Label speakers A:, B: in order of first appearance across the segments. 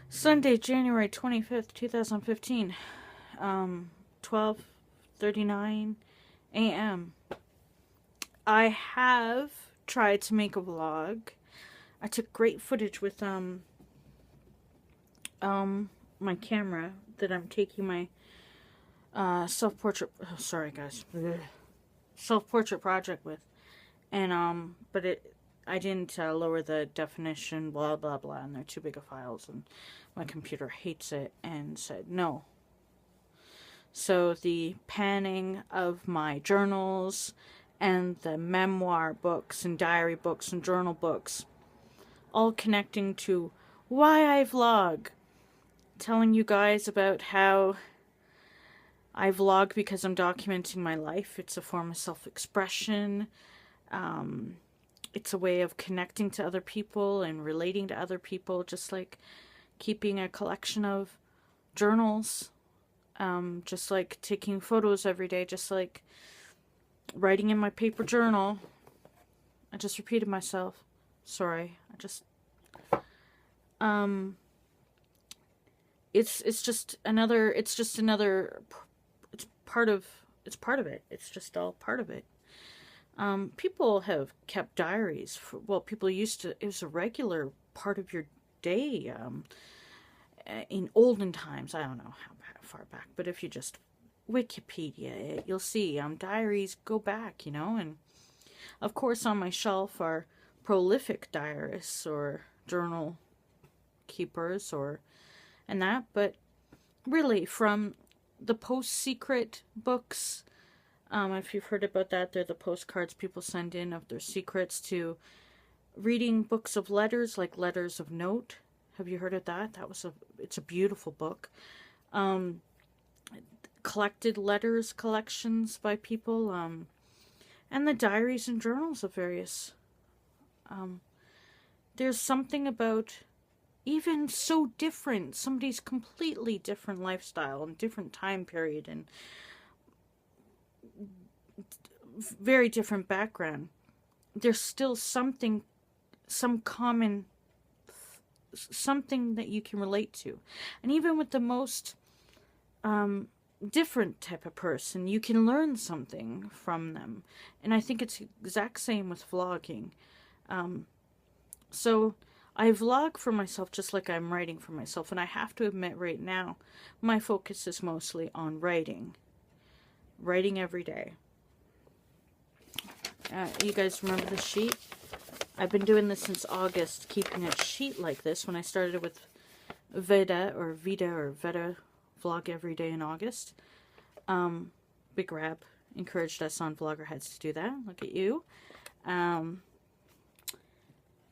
A: Sunday, January 25th, 2015. 12:39 a.m. I have tried to make a vlog. I took great footage with my camera that I'm taking my self-portrait sorry guys. Self-portrait project with. And but I didn't lower the definition, blah blah blah, and they're too big of files, and my computer hates it and said no. So the panning of my journals and the memoir books and diary books and journal books, all connecting to why I vlog, telling you guys about how I vlog because I'm documenting my life. It's a form of self-expression. It's a way of connecting to other people and relating to other people, just like keeping a collection of journals, just like taking photos every day, just like writing in my paper journal. I just repeated myself. Sorry. It's just another, it's part of it. It's just all part of it. People have kept diaries. People used to, it was a regular part of your day. In olden times, I don't know how far back, but if you just Wikipedia it, you'll see diaries go back, and of course on my shelf are prolific diarists or journal keepers and that, but really from the Post-Secret books, if you've heard about that, they're the postcards people send in of their secrets, to reading books of letters, like Letters of Note. Have you heard of that? It's a beautiful book. Collected letters collections by people, and the diaries and journals of various. There's something about, even so different, somebody's completely different lifestyle and different time period and very different background. There's still something, some common, something that you can relate to. And even with the most different type of person, you can learn something from them. And I think it's the exact same with vlogging. So I vlog for myself just like I'm writing for myself. And I have to admit right now, my focus is mostly on writing. Writing every day. You guys remember the sheet? I've been doing this since August, keeping a sheet like this. When I started with Veda vlog every day in August. Big Rab encouraged us on Vloggerheads to do that. Look at you.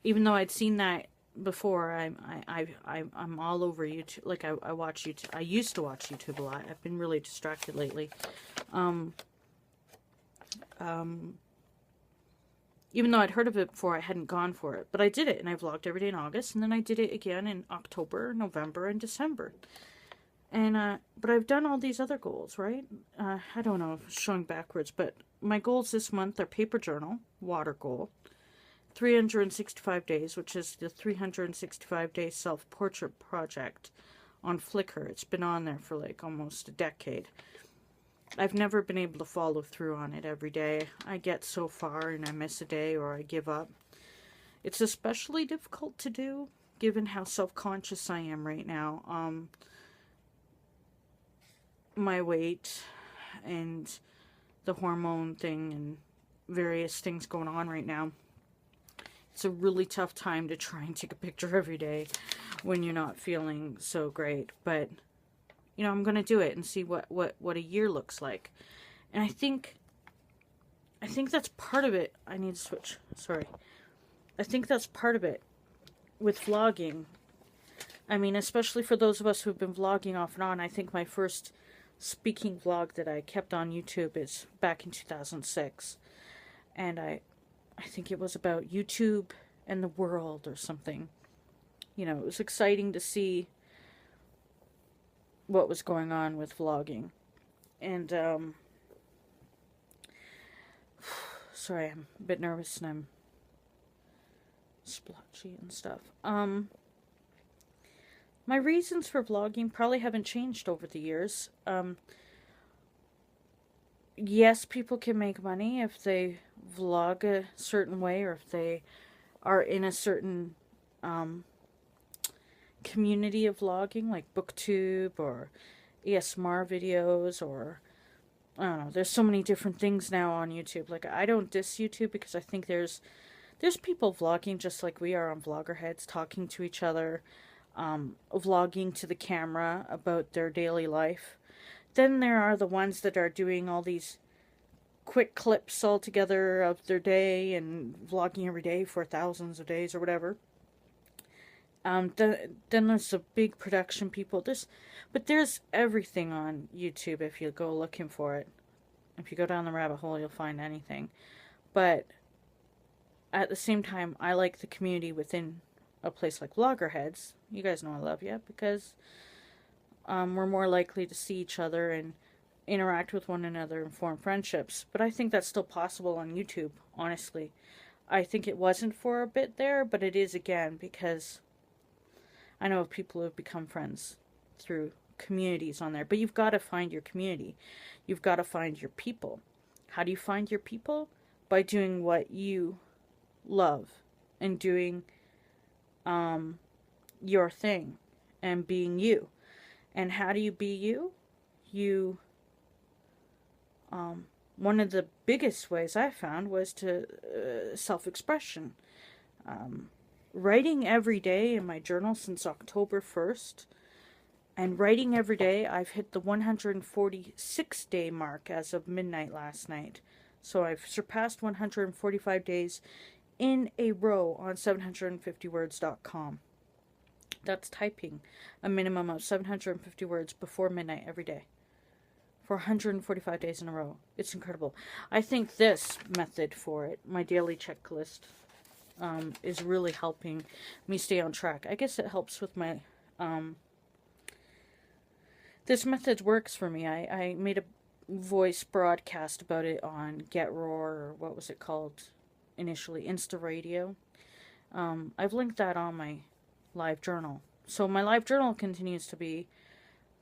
A: Even though I'd seen that before, I'm all over YouTube. Like I watch YouTube. I used to watch YouTube a lot. I've been really distracted lately. Even though I'd heard of it before, I hadn't gone for it. But I did it, and I vlogged every day in August, and then I did it again in October, November, and December. And, but I've done all these other goals, right? I don't know if it's showing backwards, but my goals this month are paper journal, water goal, 365 days, which is the 365-day self-portrait project on Flickr. It's been on there for like almost a decade. I've never been able to follow through on it every day. I get so far and I miss a day or I give up. It's especially difficult to do given how self-conscious I am right now. My weight and the hormone thing and various things going on right now. It's a really tough time to try and take a picture every day when you're not feeling so great. But I'm going to do it and see what a year looks like. And I think that's part of it. I need to switch. Sorry. I think that's part of it with vlogging. I mean, especially for those of us who've been vlogging off and on. I think my first speaking vlog that I kept on YouTube is back in 2006. And I think it was about YouTube and the world or something. It was exciting to see what was going on with vlogging. And sorry, I'm a bit nervous and I'm splotchy and stuff. my reasons for vlogging probably haven't changed over the years. Yes, people can make money if they vlog a certain way, or if they are in a certain community of vlogging, like BookTube or ASMR videos, or I don't know. There's so many different things now on YouTube. Like, I don't diss YouTube because I think there's people vlogging just like we are on Vloggerheads, talking to each other, vlogging to the camera about their daily life. Then there are the ones that are doing all these quick clips all together of their day and vlogging every day for thousands of days or whatever. Then there's the big production people. But there's everything on YouTube if you go looking for it. If you go down the rabbit hole, you'll find anything. But at the same time, I like the community within a place like Vloggerheads. You guys know I love you, because we're more likely to see each other and interact with one another and form friendships. But I think that's still possible on YouTube, honestly. I think it wasn't for a bit there, but it is again, because I know of people who have become friends through communities on there. But you've got to find your community. You've got to find your people. How do you find your people? By doing what you love and doing your thing and being you. And how do you be you? You one of the biggest ways I found was to self-expression. Writing every day in my journal since October 1st, and writing every day. I've hit the 146-day mark as of midnight last night. So I've surpassed 145 days in a row on 750words.com. That's typing a minimum of 750 words before midnight every day for 145 days in a row. It's incredible. I think this method for it, my daily checklist, is really helping me stay on track. I guess it helps with my... this method works for me. I made a voice broadcast about it on Get Roar, or what was it called initially? Insta Radio. I've linked that on my live journal. So my live journal continues to be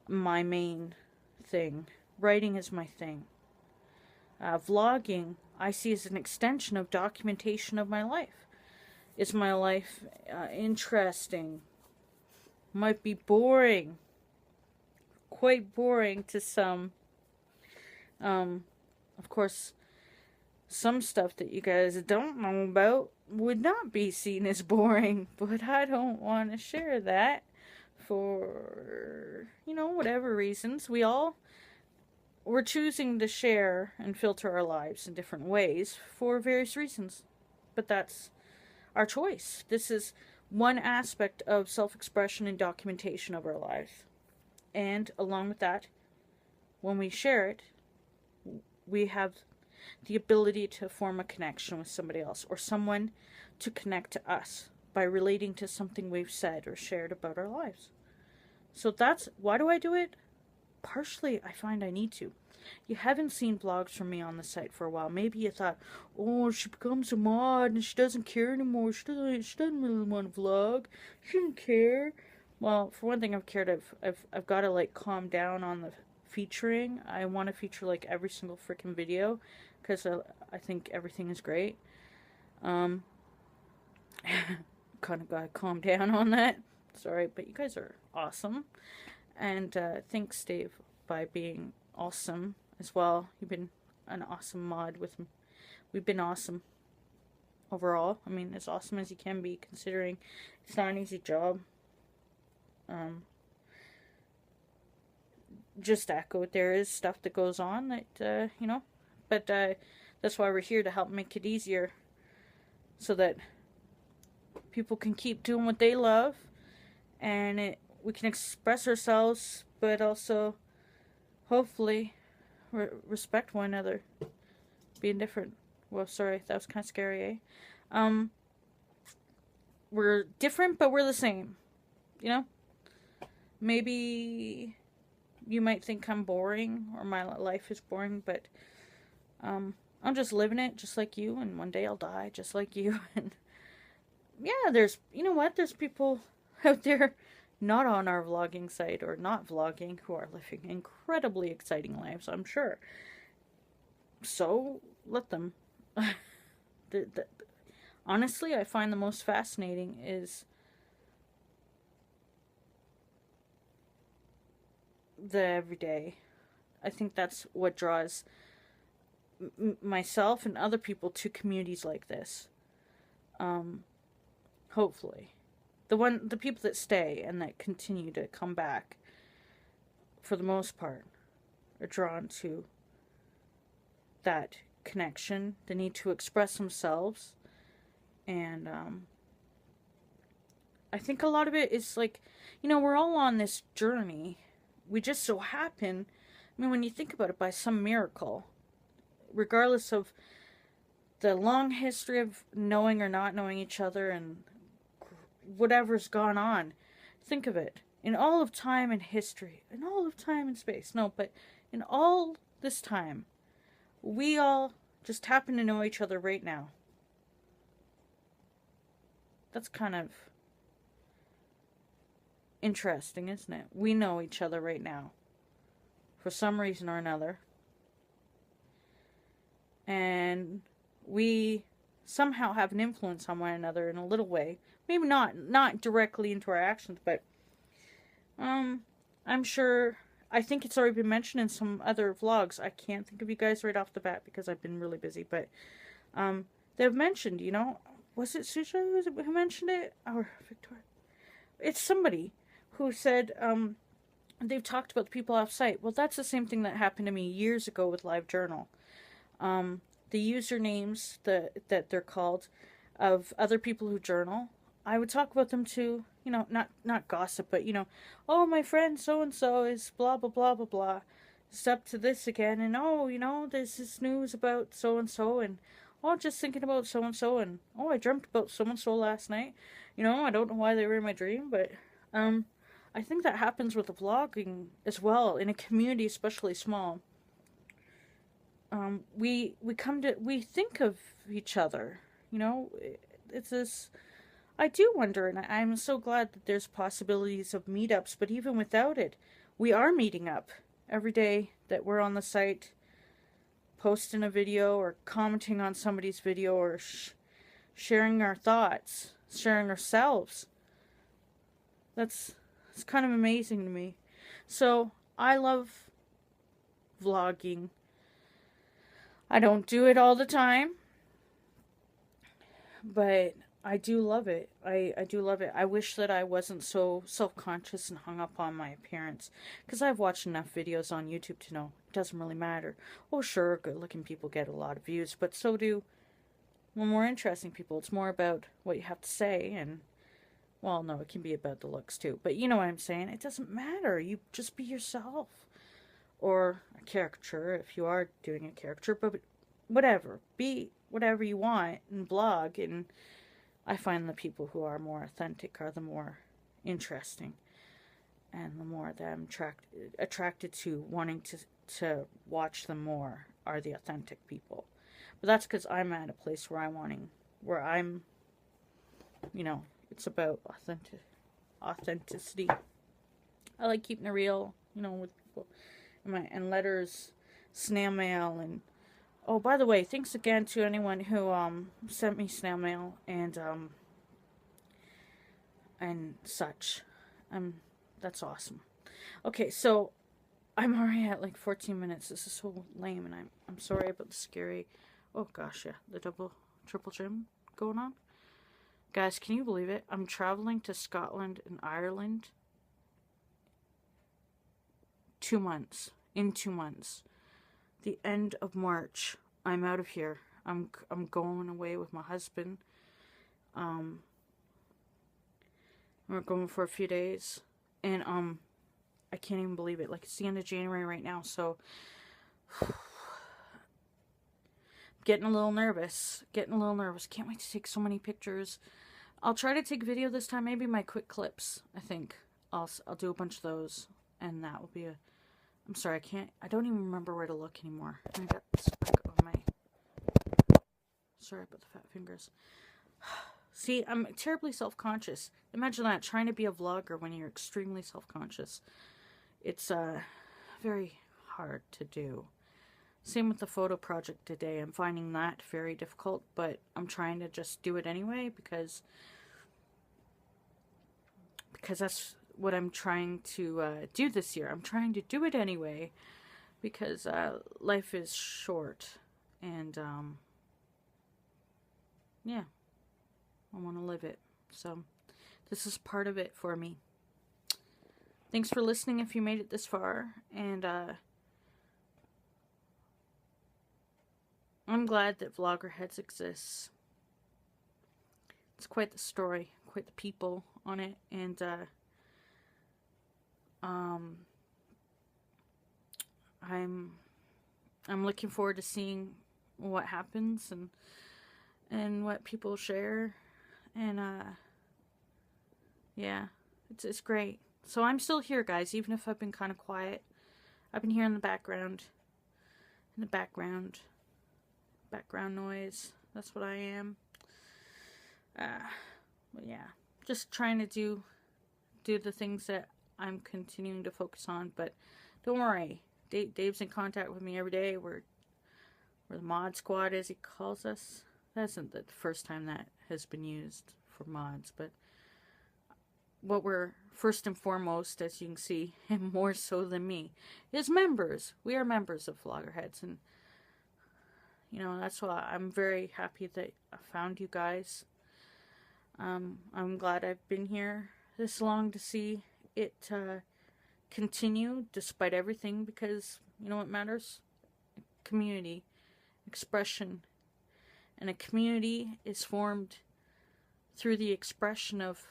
A: my main thing. Writing is my thing. Vlogging, I see as an extension of documentation of my life. Is my life interesting? Might be boring. Quite boring to some. Of course, some stuff that you guys don't know about would not be seen as boring, but I don't want to share that for, whatever reasons. We're choosing to share and filter our lives in different ways for various reasons, but that's our choice. This is one aspect of self-expression and documentation of our lives. And along with that, when we share it, we have the ability to form a connection with somebody else, or someone to connect to us by relating to something we've said or shared about our lives. So that's, why do I do it? Partially, I find I need to. You haven't seen vlogs from me on the site for a while. Maybe you thought, oh, she becomes a mod and she doesn't care anymore. She doesn't really want to vlog. She doesn't care. Well, for one thing, I've got to calm down on the featuring. I want to feature every single freaking video, because I think everything is great. Kind of gotta calm down on that. Sorry, but you guys are awesome. And thanks, Dave, by being awesome as well. You've been an awesome mod with me. We've been awesome overall. I mean, as awesome as you can be, considering it's not an easy job. Just to echo, there is stuff that goes on that, but that's why we're here, to help make it easier, so that people can keep doing what they love, and we can express ourselves, but also hopefully respect one another, being different. Well, sorry, that was kind of scary, eh? We're different, but we're the same, Maybe you might think I'm boring, or my life is boring, but I'm just living it just like you, and one day I'll die just like you. And yeah, there's, there's people out there not on our vlogging site or not vlogging, who are living incredibly exciting lives, I'm sure. So let them. Honestly, I find the most fascinating is the everyday. I think that's what draws myself and other people to communities like this. Hopefully, the people that stay and that continue to come back, for the most part, are drawn to that connection, the need to express themselves, and I think a lot of it is like, we're all on this journey. We just so happen, when you think about it, by some miracle, regardless of the long history of knowing or not knowing each other and whatever's gone on, think of it. In all of time and history, in all of time and space, no, but in all this time, we all just happen to know each other right now. That's kind of interesting, isn't it? We know each other right now, for some reason or another. And we somehow have an influence on one another in a little way. Maybe not directly into our actions, but I'm sure, I think it's already been mentioned in some other vlogs. I can't think of you guys right off the bat because I've been really busy, but they've mentioned, was it Susha who mentioned it? Or Victoria? It's somebody who said they've talked about the people off site. Well, that's the same thing that happened to me years ago with LiveJournal. The usernames that they're called of other people who journal, I would talk about them too, not gossip, but, oh, my friend so-and-so is blah, blah, blah, blah, blah, is up to this again, and oh, there's this news about so-and-so, and oh, just thinking about so-and-so, and oh, I dreamt about so-and-so last night, I don't know why they were in my dream, but, I think that happens with the vlogging as well, in a community, especially small. We think of each other, it's this, I do wonder, and I'm so glad that there's possibilities of meetups, but even without it, we are meeting up every day that we're on the site, posting a video or commenting on somebody's video or sharing our thoughts, sharing ourselves. It's kind of amazing to me. So, I love vlogging. I don't do it all the time, but I do love it. I do love it. I wish that I wasn't so self-conscious and hung up on my appearance, because I've watched enough videos on YouTube to know it doesn't really matter. Oh, sure, good-looking people get a lot of views, but so do more interesting people. It's more about what you have to say, and, well, no, it can be about the looks too, but you know what I'm saying. It doesn't matter. You just be yourself. Or a caricature, if you are doing a caricature, but whatever. Be whatever you want and blog, and I find the people who are more authentic are the more interesting, and the more that I'm attracted to wanting to watch them more are the authentic people. But that's because I'm at a place where I'm, it's about authenticity. I like keeping it real, with people. And letters, snail mail, and oh, by the way, thanks again to anyone who sent me snail mail and such. That's awesome. Okay, so I'm already at like 14 minutes. This is so lame, and I'm sorry about the scary. Oh gosh, yeah, the triple gym going on. Guys, can you believe it? I'm traveling to Scotland and Ireland. 2 months. In 2 months. The end of March. I'm out of here. I'm going away with my husband. We're going for a few days. And I can't even believe it. Like, it's the end of January right now, so getting a little nervous. Can't wait to take so many pictures. I'll try to take video this time, maybe my quick clips, I think. I'll do a bunch of those, and that will be I'm sorry, I don't even remember where to look anymore. I got stuck on my, sorry about the fat fingers. See, I'm terribly self-conscious. Imagine that, trying to be a vlogger when you're extremely self-conscious. It's very hard to do. Same with the photo project today. I'm finding that very difficult, but I'm trying to just do it anyway because that's what I'm trying to do this year. I'm trying to do it anyway because life is short, and yeah, I want to live it. So this is part of it for me. Thanks for listening if you made it this far, and I'm glad that Vloggerheads exists. It's quite the story, quite the people on it, and I'm looking forward to seeing what happens and what people share, and yeah, it's great. So I'm still here, guys, even if I've been kind of quiet. I've been here in the background, background noise. That's what I am. But yeah, just trying to do the things that I'm continuing to focus on. But don't worry, Dave's in contact with me every day. We're the mod squad, as he calls us. That isn't the first time that has been used for mods, but what we're first and foremost, as you can see, and more so than me, is members. We are members of Vloggerheads, and you know, that's why I'm very happy that I found you guys. I'm glad I've been here this long to see it continue despite everything, because you know what matters? Community, expression, and a community is formed through the expression of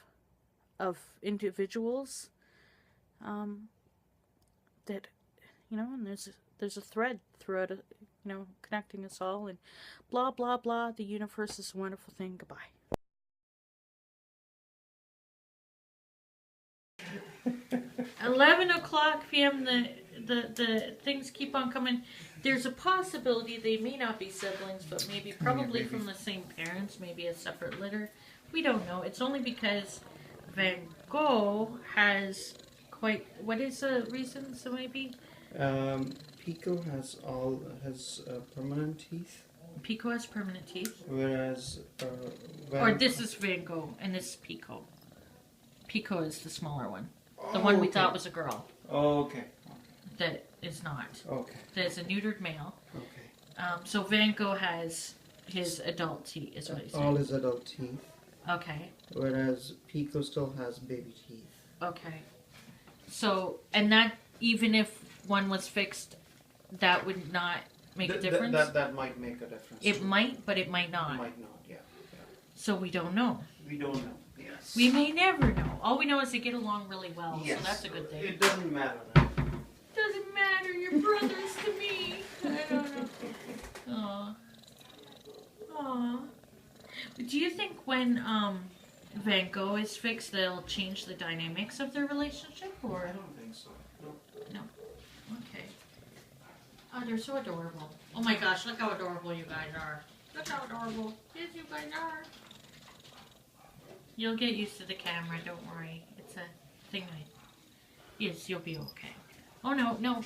A: individuals, that, you know, and there's a thread throughout, you know, connecting us all, and blah blah blah. The universe is a wonderful thing. Goodbye. 11:00 p.m. The things keep on coming. There's a possibility they may not be siblings, but probably from the same parents, maybe a separate litter. We don't know. It's only because Van Gogh has quite. What is the reason? So maybe.
B: Pico has permanent teeth.
A: Pico has permanent teeth.
B: Whereas
A: or this is Van Gogh and this is Pico. Pico is the smaller one. The one we thought was a girl.
B: Oh, okay.
A: That is not.
B: Okay.
A: That is a neutered male.
B: Okay.
A: So Van Gogh has his adult teeth, is what he's saying.
B: All his adult teeth.
A: Okay.
B: Whereas Pico still has baby teeth.
A: Okay. So, and that, even if one was fixed, that would not make a difference?
B: That might make a difference.
A: It might, but it might not.
B: It might not, yeah.
A: So we don't know.
B: We don't know, yes.
A: We may never know. All we know is they get along really well,
B: yes.
A: So that's a good thing.
B: It doesn't matter.
A: Doesn't matter, you're brothers to me. I don't know. Aw. Aw. Do you think when Van Gogh is fixed, they'll change the dynamics of their relationship, or?
B: I don't think so.
A: No. Okay. Oh, they're so adorable. Oh my gosh, look how adorable you guys are. Look how adorable. Yes, you guys are. You'll get used to the camera, don't worry. It's a thing. Yes, you'll be okay. Oh no, no.